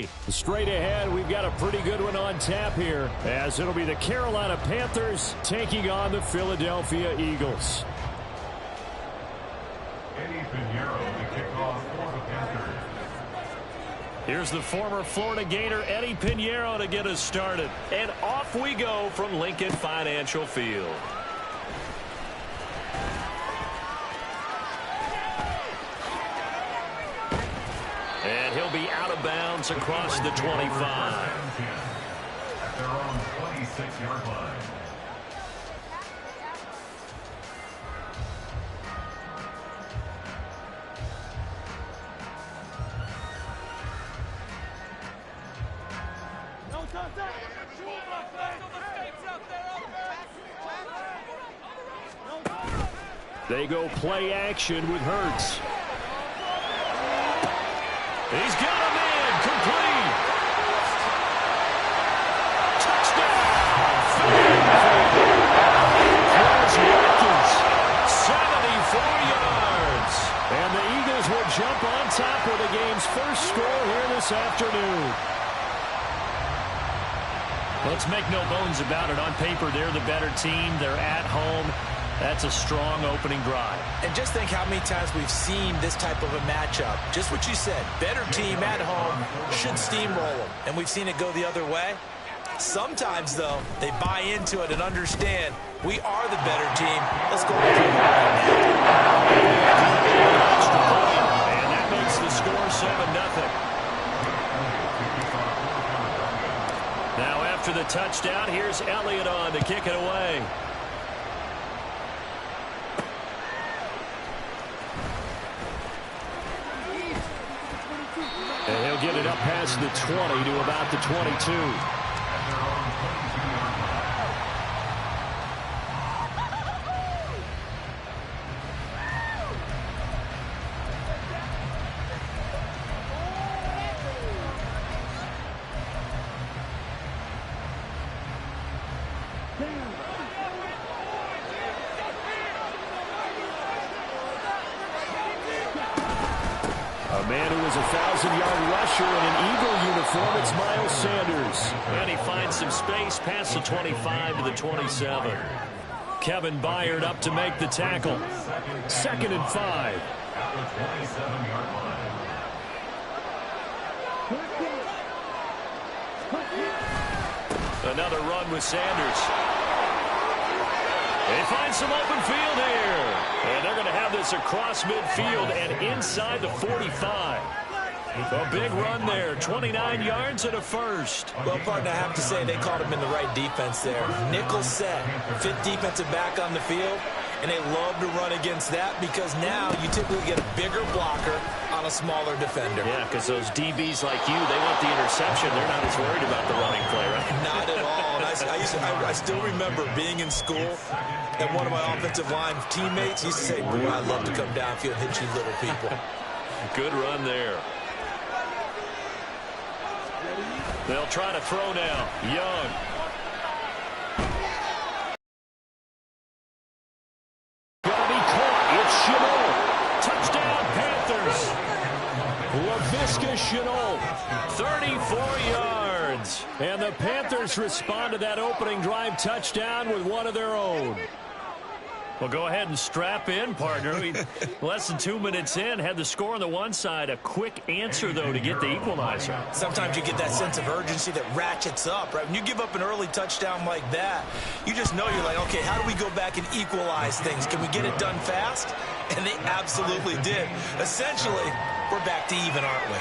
play. Straight ahead, we've got a pretty good one on tap here, as it'll be the Carolina Panthers taking on the Philadelphia Eagles. Here's the former Florida Gator Eddie Pinheiro to get us started. And off we go from Lincoln Financial Field. And he'll be out of bounds across the 25. At their own 26-yard line. They go play action with Hurts. He's got him in, complete. Touchdown. Here's Watkins, 74 yards. And the Eagles will jump on top with the game's first score here this afternoon. Let's make no bones about it. On paper, they're the better team. They're at home. That's a strong opening drive. And just think how many times we've seen this type of a matchup. Just what you said, better team at home should steamroll them. And we've seen it go the other way. Sometimes, though, they buy into it and understand we are the better team. Let's go. And that makes the score 7-0. Now after the touchdown, here's Elliott on to kick it away. And he'll get it up past the 20 to about the 22. A man who was a 1,000-yard rusher in an Eagle uniform, it's Miles Sanders. And he finds some space past the 25 to the 27. Kevin Byard up to make the tackle. 2nd and 5. Another run with Sanders. They find some open field here. And they're going to have this across midfield and inside the 45. A big run there. 29 yards and a first. Well, partner, I have to say they caught him in the right defense there. Nickel set. Fit defensive back on the field. And they love to run against that because now you typically get a bigger blocker on a smaller defender. Yeah, because those DBs like you, they want the interception. They're not as worried about the running play, right? Not at all. And I still remember being in school, and one of my offensive line teammates used to say, boy, I'd love to come downfield and hit you little people. Good run there. They'll try to throw now. Young. Gonna be caught. It's Chenault. Touchdown, Panthers. LaVisca Chenault. 34 yards. And the Panthers respond to that opening drive touchdown with one of their own. Well, go ahead and strap in, partner. Less than 2 minutes in, had the score on the one side. A quick answer, though, to get the equalizer. Sometimes you get that sense of urgency that ratchets up, right? When you give up an early touchdown like that, you just know you're like, okay, how do we go back and equalize things? Can we get it done fast? And they absolutely did. Essentially, we're back to even, aren't we?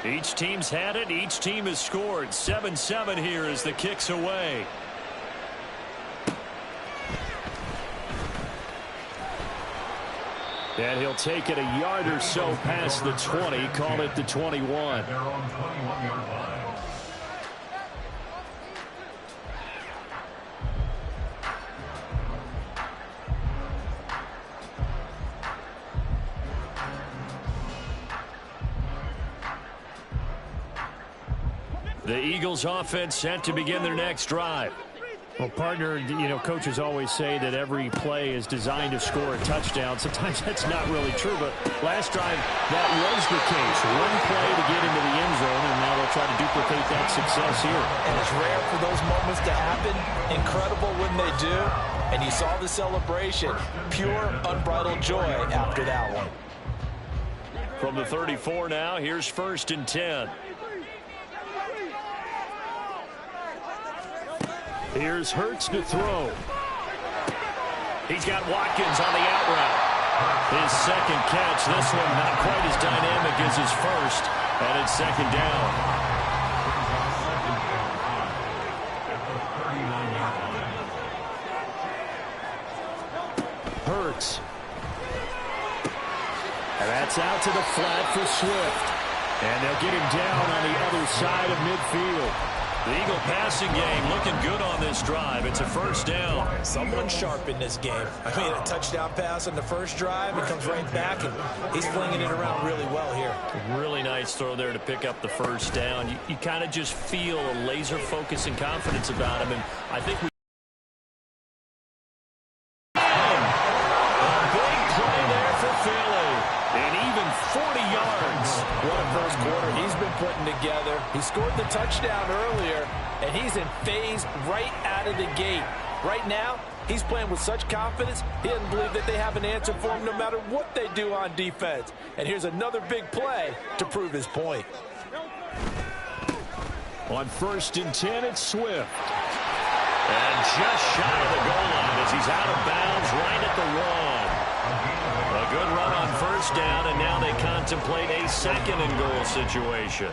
Each team's had it. Each team has scored. 7-7 here as the kick's away. And he'll take it a yard or so past the 20. Call it the 21. Their own 21-yard line. The Eagles offense set to begin their next drive. Well, partner, you know, coaches always say that every play is designed to score a touchdown. Sometimes that's not really true, but last drive, that was the case. One play to get into the end zone, and now they'll try to duplicate that success here. And it's rare for those moments to happen. Incredible when they do. And you saw the celebration. Pure, unbridled joy after that one. From the 34 now, here's 1st and 10. Here's Hurts to throw. He's got Watkins on the out route. His second catch. This one not quite as dynamic as his first. And it's 2nd down. Hurts. And that's out to the flat for Swift. And they'll get him down on the other side of midfield. The Eagle passing game looking good on this drive. It's a 1st down. Someone sharp in this game. I mean, a touchdown pass on the first drive. He comes right back, and he's flinging it around really well here. Really nice throw there to pick up the 1st down. You kind of just feel a laser focus and confidence about him, and I think we a big play there for Philly. And even 40 yards. What a first quarter he's been putting together. He scored the touchdown earlier, and he's in phase right out of the gate. Right now, he's playing with such confidence, he doesn't believe that they have an answer for him no matter what they do on defense. And here's another big play to prove his point. On 1st and 10, it's Swift. And just shy of the goal line as he's out of bounds right at the 1. A good run on 1st down, and now they contemplate a 2nd and goal situation.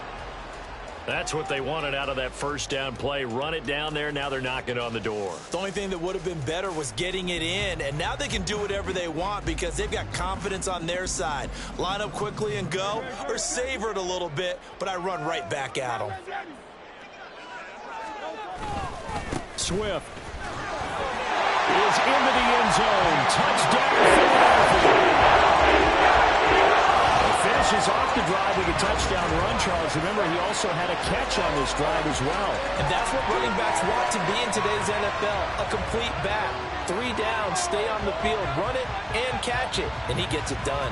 That's what they wanted out of that 1st down play. Run it down there. Now they're knocking on the door. The only thing that would have been better was getting it in, and now they can do whatever they want because they've got confidence on their side. Line up quickly and go, or savor it a little bit, but I run right back at them. Swift is into the end zone. Touchdown, Philadelphia. Finishes off the drive with a touchdown run, Charles. Remember, he also had a catch on this drive as well. And that's what running backs want to be in today's NFL, a complete back. 3 downs, stay on the field, run it, and catch it, and he gets it done.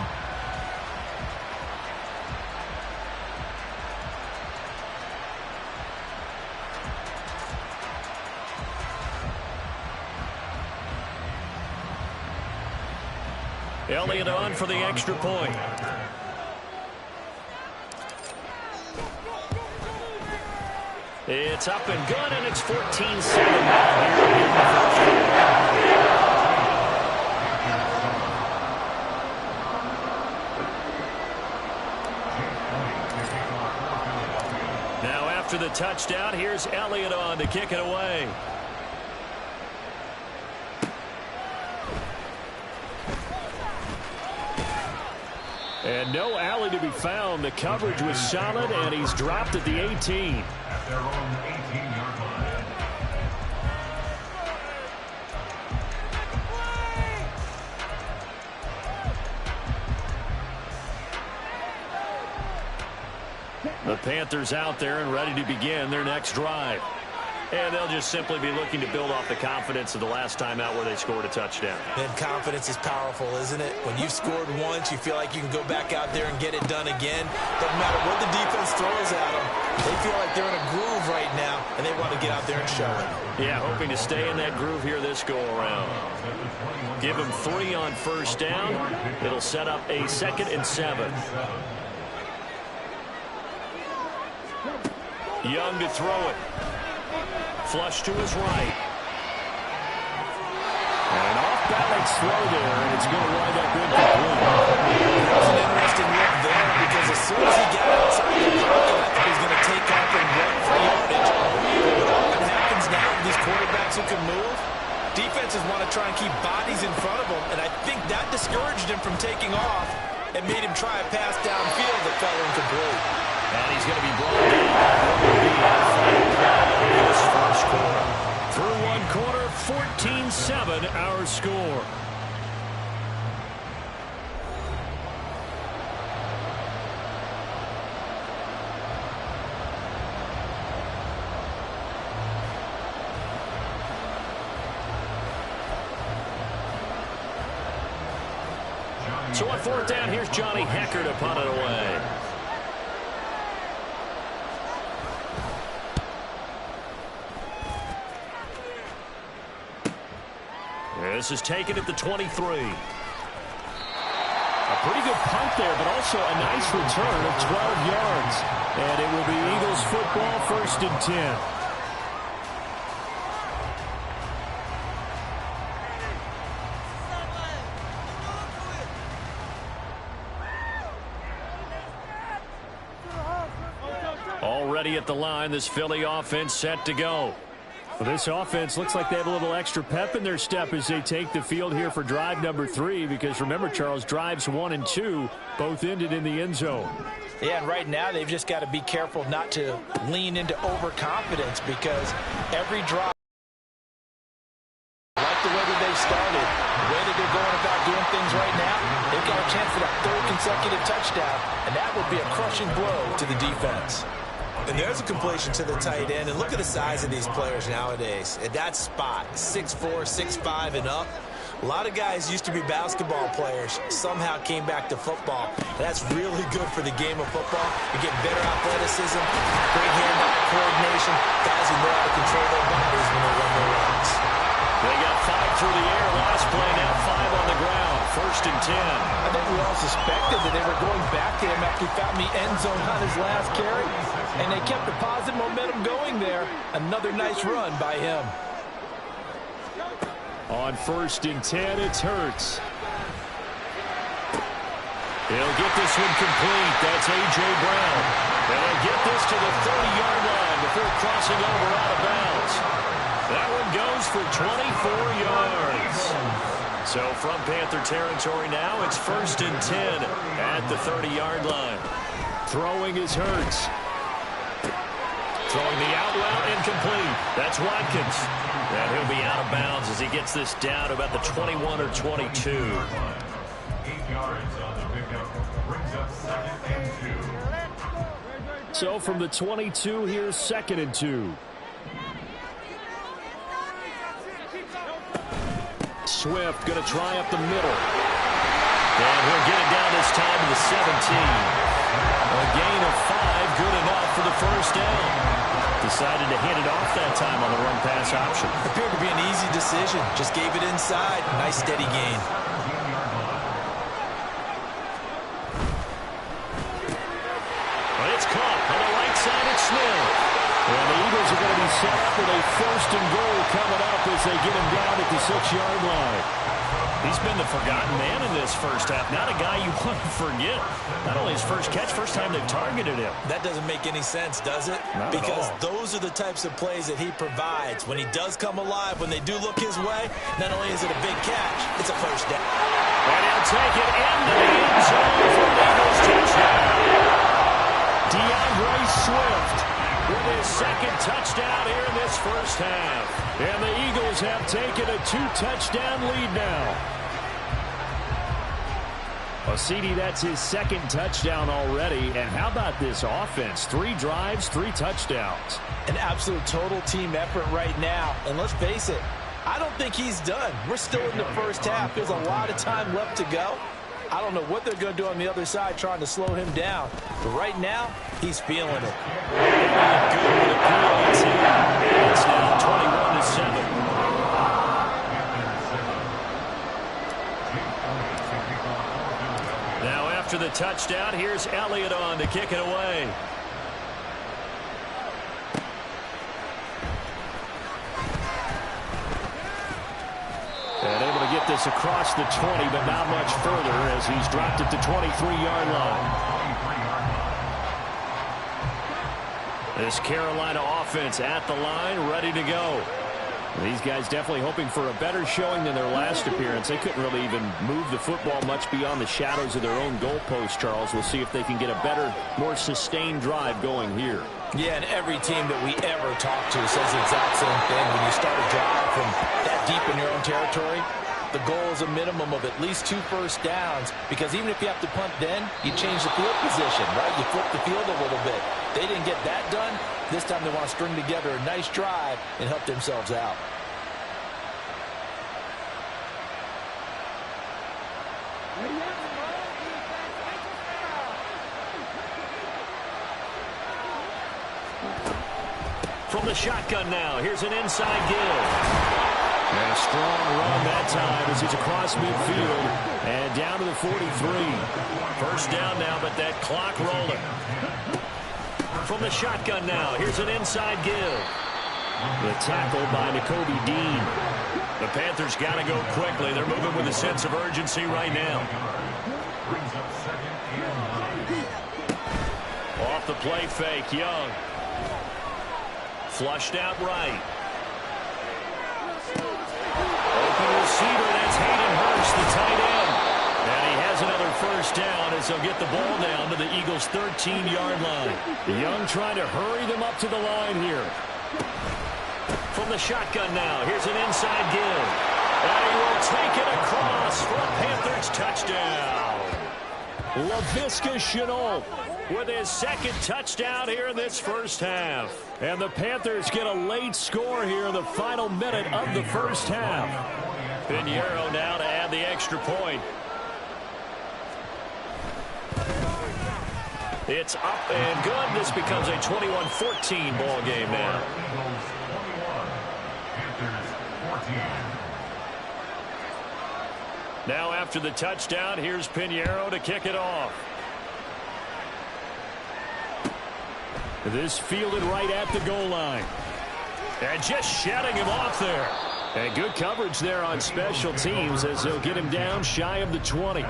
Elliott on for the extra point. It's up and good, and it's 14-7 now here in the first quarter. Now after the touchdown, here's Elliott on to kick it away. And no alley to be found. The coverage was solid, and he's dropped at the 18. Their own 18-yard line. The Panthers out there and ready to begin their next drive. And they'll just simply be looking to build off the confidence of the last time out where they scored a touchdown. And confidence is powerful, isn't it? When you've scored once, you feel like you can go back out there and get it done again. Doesn't matter what the defense throws at them. They feel like they're in a groove right now, and they want to get out there and show it. Yeah, hoping to stay in that groove here this go-around. Give them 3 on 1st down. It'll set up a 2nd and 7. Young to throw it. Flush to his right. And an off-balance throw there, and it's going to wind up incomplete. That was an interesting look there because as soon as he got outside the pocket, I think he's going to take off and run for yardage. What often happens now with these quarterbacks who can move, defenses want to try and keep bodies in front of them, and I think that discouraged him from taking off and made him try a pass downfield that fell incomplete. And he's going to be brought down this first quarter. Through one quarter, 14-7 our score. So on fourth down, here's Johnny Hecker to punt it away. This is taken at the 23. A pretty good punt there, but also a nice return of 12 yards. And it will be Eagles football, 1st and 10. Already at the line, this Philly offense set to go. Well, this offense looks like they have a little extra pep in their step as they take the field here for drive number 3, because remember, Charles, drives 1 and 2 both ended in the end zone. Yeah, and right now they've just got to be careful not to lean into overconfidence, because every drive, like the way that they've started, the way that they're going about doing things right now, they've got a chance for that 3rd consecutive touchdown, and that would be a crushing blow to the defense. And there's a completion to the tight end. And look at the size of these players nowadays. At that spot, 6'4", 6'5", and up. A lot of guys used to be basketball players, somehow came back to football. And that's really good for the game of football. You get better athleticism, great hand-eye coordination, guys who know how to control their bodies when they run their routes. They got 5 through the air last play, now 5 on the ground. 1st and 10. I think we all suspected that they were going back to him after he found the end zone on his last carry. And they kept the positive momentum going there. Another nice run by him. On 1st and 10, it's Hurts. He'll get this one complete. That's A.J. Brown. And he'll get this to the 30-yard line before crossing over out of bounds. That one goes for 24 yards. So from Panther territory now, it's 1st and 10 at the 30-yard line. Throwing is Hurts. Throwing the out route incomplete. That's Watkins. And he'll be out of bounds as he gets this down to about the 21 or 22. 8 yards on the pickup. Brings up 2nd and 2. So from the 22, here's 2nd and 2. Swift going to try up the middle. And he'll get it down this time to the 17. A gain of 5, good enough for the 1st down. Decided to hand it off that time on the run-pass option. Appeared to be an easy decision. Just gave it inside. Nice steady gain. But it's caught on the right side. It's Smith. And the Eagles are going to be set up with a 1st and goal coming up as they get him down at the 6-yard line. He's been the forgotten man in this first half. Not a guy you want to forget. Not only his first catch, first time they've targeted him. That doesn't make any sense, does it? Not because at all. Those are the types of plays that he provides. When he does come alive, when they do look his way, not only is it a big catch, it's a 1st down. And he'll take it into the end zone for an Eagles touchdown. DeAndre Swift with his 2nd touchdown here in this first half. And the Eagles have taken a 2-touchdown lead now. Well, CD, that's his 2nd touchdown already. And how about this offense? 3 drives, 3 touchdowns. An absolute total team effort right now. And let's face it, I don't think he's done. We're still in the first half. There's a lot of time left to go. I don't know what they're going to do on the other side trying to slow him down. But right now, he's feeling it. Good with a PAT. It's now 21-7. Now after the touchdown, here's Elliott on to kick it away. And able to get this across the 20, but not much further as he's dropped it to 23-yard line. This Carolina offense at the line, ready to go. These guys definitely hoping for a better showing than their last appearance. They couldn't really even move the football much beyond the shadows of their own goalpost, Charles. We'll see if they can get a better, more sustained drive going here. Yeah, and every team that we ever talk to says the exact same thing. When you start a drive from that deep in your own territory, the goal is a minimum of at least 2 first downs, because even if you have to punt then, you change the field position, right? You flip the field a little bit. They didn't get that done. This time they want to string together a nice drive and help themselves out. From the shotgun now, here's an inside give. And a strong run that time as he's across midfield and down to the 43. First down now, but that clock rolling. From the shotgun now, here's an inside give. The tackle by Nakobe Dean. The Panthers got to go quickly. They're moving with a sense of urgency right now. Off the play fake, Young. Flushed out right. Open receiver, that's Hayden Hurst, the tight end. And he has another first down as they'll get the ball down to the Eagles' 13-yard line. Young trying to hurry them up to the line here. From the shotgun now, here's an inside give. And he will take it across for a Panthers touchdown. Laviska Shenault with his second touchdown here in this first half. And the Panthers get a late score here in the final minute of the first half. Pinheiro now to add the extra point. It's up and good. This becomes a 21-14 ball game now. Now after the touchdown, here's Pinheiro to kick it off. This fielded right at the goal line. And just shutting him off there. And good coverage there on special teams as they'll get him down shy of the 20.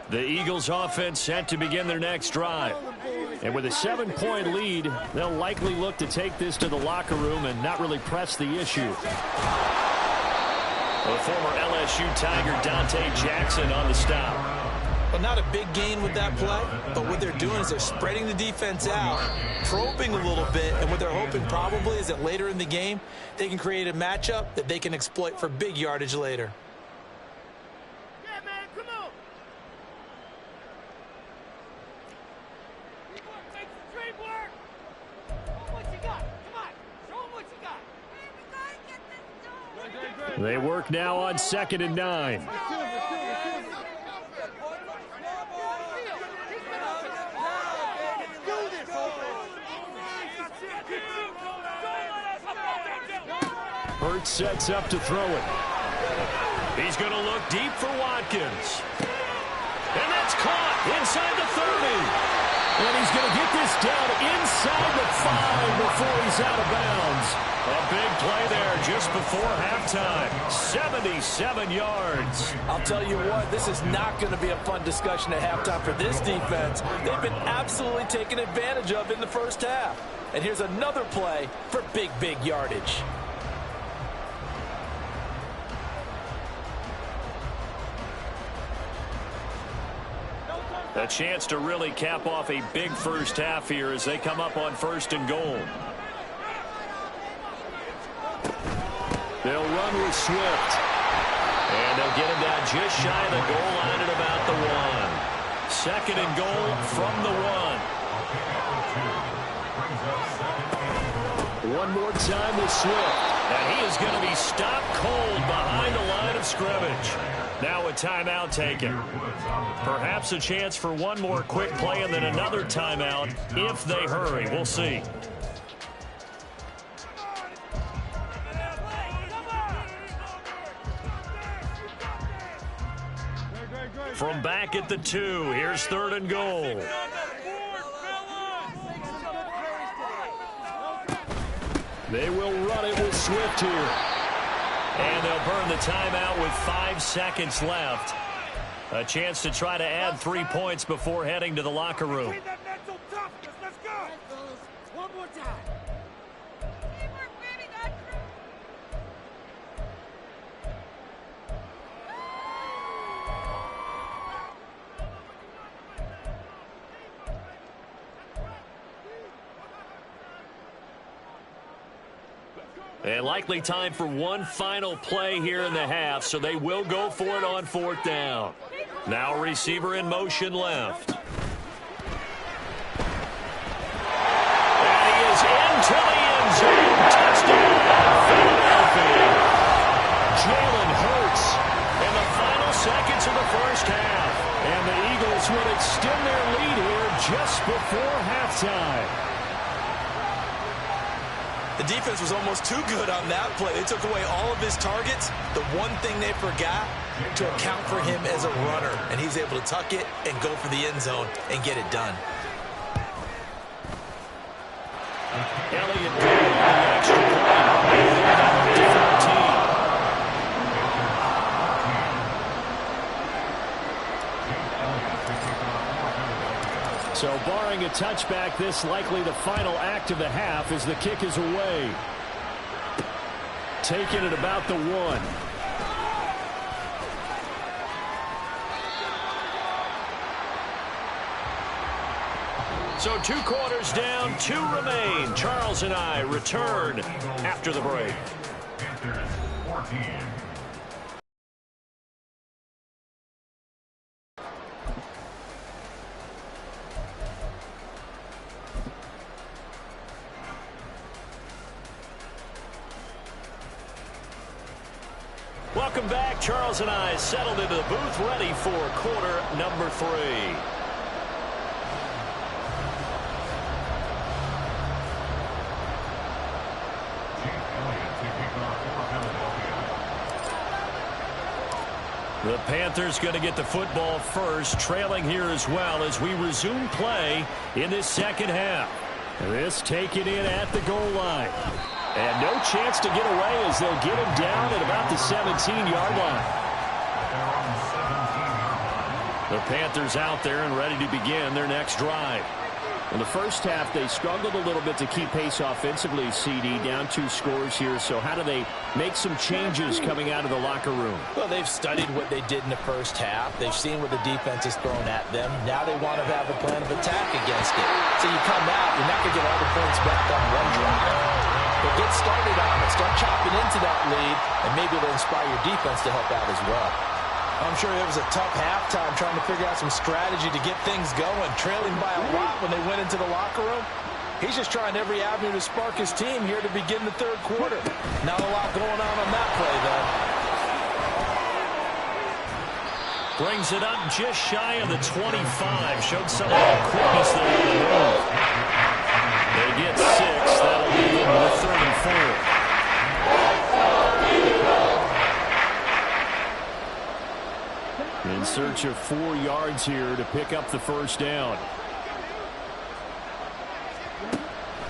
The Eagles offense set to begin their next drive. And with a 7-point lead, they'll likely look to take this to the locker room and not really press the issue. The former LSU Tiger Dante Jackson on the stop. Well, not a big gain with that play, but what they're doing is they're spreading the defense out, probing a little bit, and what they're hoping probably is that later in the game, they can create a matchup that they can exploit for big yardage later. They work now on 2nd and 9. Hurts sets up to throw it. He's going to look deep for Watkins. And that's caught inside the 30. And he's going to get this down inside the 5 before he's out of bounds. A big play there just before halftime. 77 yards. I'll tell you what, this is not going to be a fun discussion at halftime for this defense. They've been absolutely taken advantage of in the first half. And here's another play for big yardage. A chance to really cap off a big first half here as they come up on 1st and goal. They'll run with Swift. And they'll get him down just shy of the goal line at about the 1. 2nd and goal from the 1. One more time with Swift. And he is going to be stopped cold behind the line of scrimmage. Now a timeout taken. Perhaps a chance for one more quick play and then another timeout if they hurry. We'll see. From back at the 2, here's 3rd and goal. They will run it with Swift here. And they'll burn the timeout with 5 seconds left. A chance to try to add 3 points before heading to the locker room. One more time. And likely time for one final play here in the half, so they will go for it on 4th down. Now receiver in motion left. to the end zone. Touchdown, Philadelphia. Jalen Hurts in the final seconds of the first half. And the Eagles would extend their lead here just before halftime. The defense was almost too good on that play. They took away all of his targets. The one thing they forgot, to account for him as a runner. And he's able to tuck it and go for the end zone and get it done. Elliott Gould on the extra point. 13. So barring a touchback, this likely the final act of the half as the kick is away. Taking it about the 1. So 2 quarters down, 2 remain. Charles and I return after the break. Welcome back. Charles and I settled into the booth, ready for quarter number 3. The Panthers going to get the football first, trailing here as well as we resume play in this second half. This taken in at the goal line. And no chance to get away as they'll get him down at about the 17-yard line. The Panthers out there and ready to begin their next drive. In the first half, they struggled a little bit to keep pace offensively, CD, down 2 scores here. So how do they make some changes coming out of the locker room? Well, they've studied what they did in the first half. They've seen what the defense is throwing at them. Now they want to have a plan of attack against it. So you come out, you're not going to get all the points back on one drive. But get started on it. Start chopping into that lead, and maybe it'll inspire your defense to help out as well. I'm sure it was a tough halftime trying to figure out some strategy to get things going, trailing by a lot when they went into the locker room. He's just trying every avenue to spark his team here to begin the third quarter. Not a lot going on that play, though. Brings it up just shy of the 25. Showed some of that quickness there on the move. They get 6. That'll leave them with 3rd and 4. In search of 4 yards here to pick up the first down.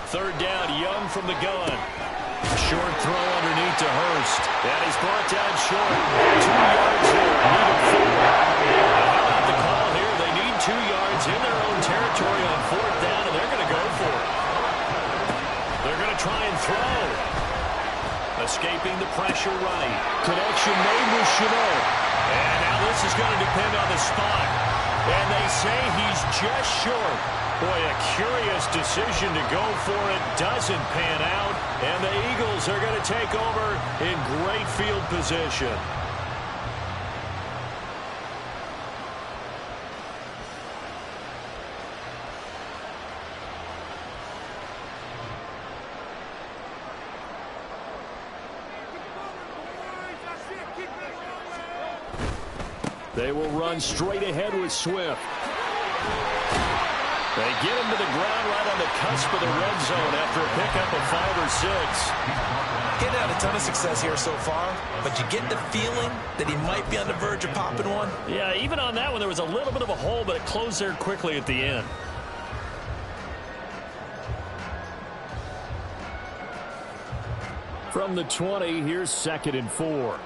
3rd down, Young from the gun. A short throw underneath to Hurst. And he's brought down short. 2 yards here. Need 4. How about the call here? They need 2 yards in their own territory on 4th down, and they're going to go for it. They're going to try and throw. Escaping the pressure right. Connection made with Chenault. And now this is going to depend on the spot. And they say he's just short. Boy, a curious decision to go for it. Doesn't pan out. And the Eagles are going to take over in great field position. They will run straight ahead with Swift. They get him to the ground right on the cusp of the red zone after a pickup of 5 or 6. Getting had a ton of success here so far, but you get the feeling that he might be on the verge of popping one. Yeah, even on that one, there was a little bit of a hole, but it closed there quickly at the end. From the 20, here's 2nd and 4.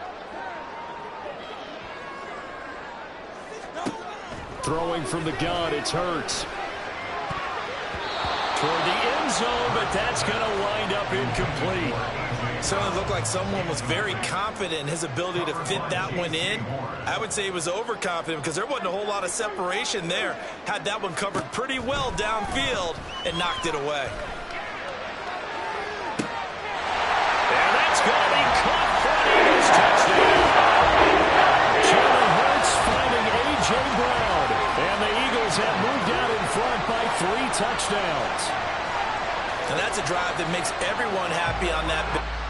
Throwing from the gun, it's Hurts. Toward the end zone, but that's going to wind up incomplete. Certainly looked like someone was very confident in his ability to fit that one in. I would say he was overconfident because there wasn't a whole lot of separation there. Had that one covered pretty well downfield and knocked it away. And that's going to be caught for an Eagles touchdown. Jalen Hurts finding A.J. Brown. And the Eagles have moved out in front by 3 touchdowns. And that's a drive that makes everyone happy on that.